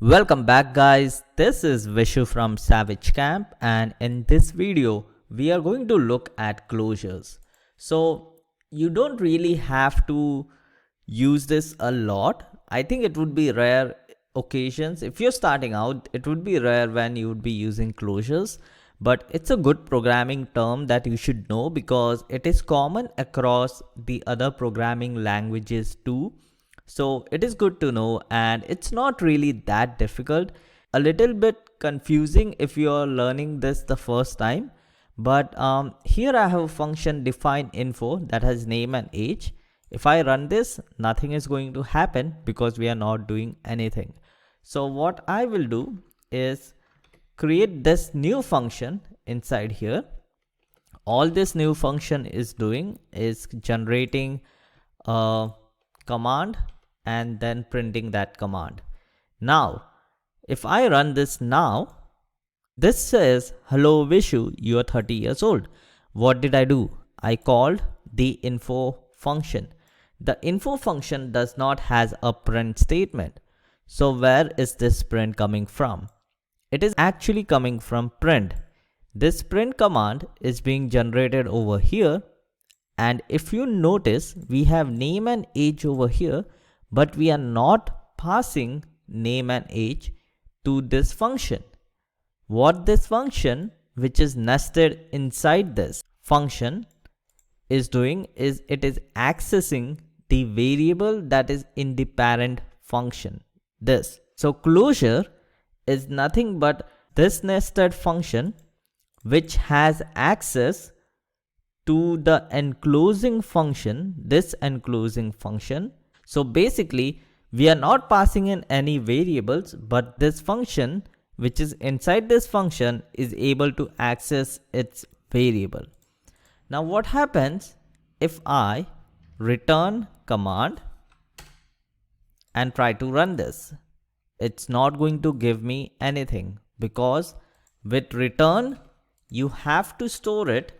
Welcome back guys, this is Vishu from SavageCamp, and in this video we are going to look at closures. So you don't really have to use this a lot. I think it would be rare occasions. If you're starting out, it would be rare when you would be using closures, but it's a good programming term that you should know because it is common across the other programming languages too. So it is good to know, and it's not really that difficult. A little bit confusing if you're learning this the first time, but here I have a function define info that has name and age. If I run this, nothing is going to happen because we are not doing anything. So what I will do is create this new function inside here. All this new function is doing is generating a command and then printing that command. Now, if I run this now, this says, hello Vishu, you are 30 years old. What did I do? I called the info function. The info function does not has a print statement. So where is this print coming from? It is actually coming from print. This print command is being generated over here. And if you notice, we have name and age over here, but we are not passing name and age to this function. What this function, which is nested inside this function, is doing is it is accessing the variable that is in the parent function, this. So closure is nothing but this nested function which has access to the enclosing function, this enclosing function. So basically, we are not passing in any variables, but this function, which is inside this function, is able to access its variable. Now what happens if I return command and try to run this? It's not going to give me anything because with return, you have to store it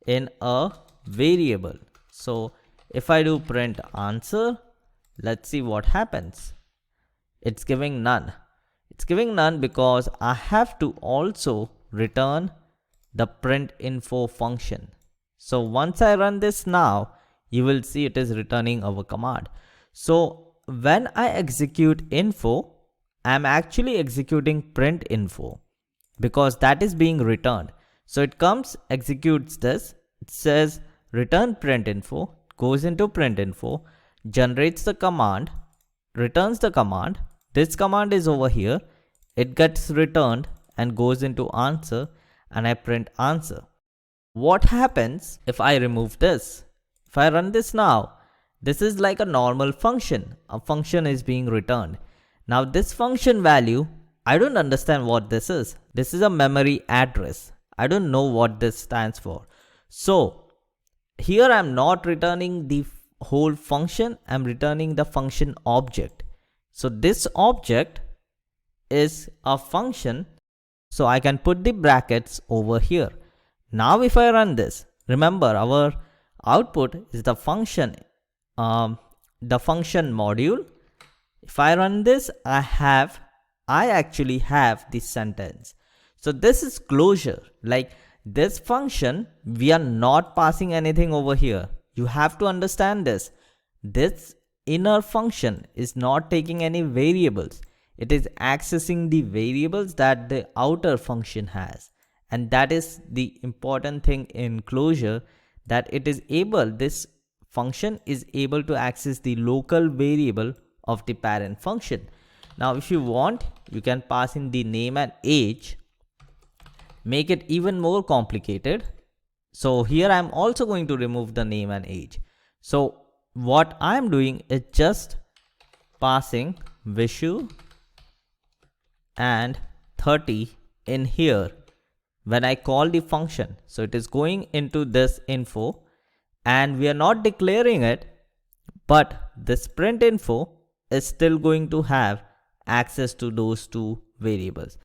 in a variable. So if I do print answer, let's see what happens. It's giving none. It's giving none because I have to also return the print info function. So once I run this now, you will see it is returning our command. So when I execute info, I'm actually executing print info because that is being returned. So it comes, executes this, it says return print info, goes into print info, generates the command, returns the command. This command is over here. It gets returned and goes into answer, and I print answer. What happens if I remove this? If I run this now, this is like a normal function. A function is being returned. Now this function value, I don't understand what this is. This is a memory address. I don't know what this stands for. So here I'm not returning the whole function, I'm returning the function object. So this object is a function, so I can put the brackets over here. Now if I run this, remember our output is the function module. If I run this, I actually have this sentence. So this is closure. Like this function, we are not passing anything over here. You have to understand this. This inner function is not taking any variables. It is accessing the variables that the outer function has. And that is the important thing in closure, that it is able, this function is able to access the local variable of the parent function. Now, if you want, you can pass in the name and age, make it even more complicated. So here I'm also going to remove the name and age. So what I'm doing is just passing Vishu and 30 in here when I call the function. So it is going into this info and we are not declaring it, but this print info is still going to have access to those two variables.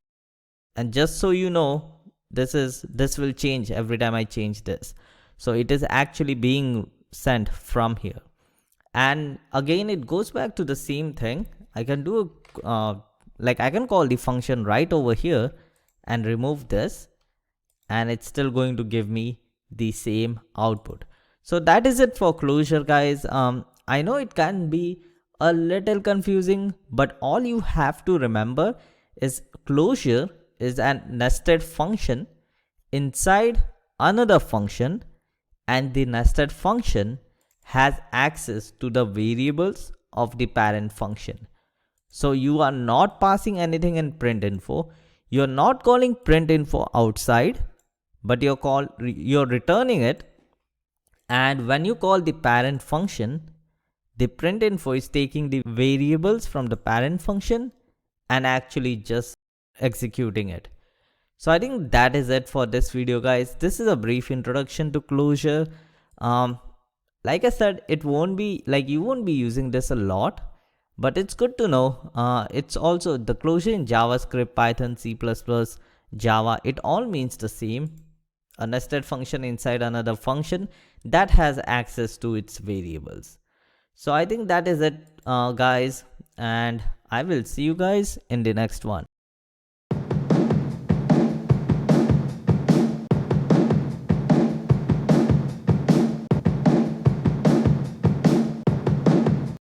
And just so you know, this will change every time I change this. So it is actually being sent from here. And again, it goes back to the same thing. I can do a like I can call the function right over here and remove this, and it's still going to give me the same output. So that is it for closure, guys. I know it can be a little confusing, but all you have to remember is closure is a nested function inside another function, and the nested function has access to the variables of the parent function. So you are not passing anything in print info. You're not calling print info outside, but you're returning it. And when you call the parent function, the print info is taking the variables from the parent function and actually just executing it. So I think that is it for this video, guys. This is a brief introduction to closure. Like I said, it won't be like you won't be using this a lot, but it's good to know. It's also the closure in JavaScript, Python, C++, Java. It all means the same. A nested function inside another function that has access to its variables. So I think that is it, guys, and I will see you guys in the next one.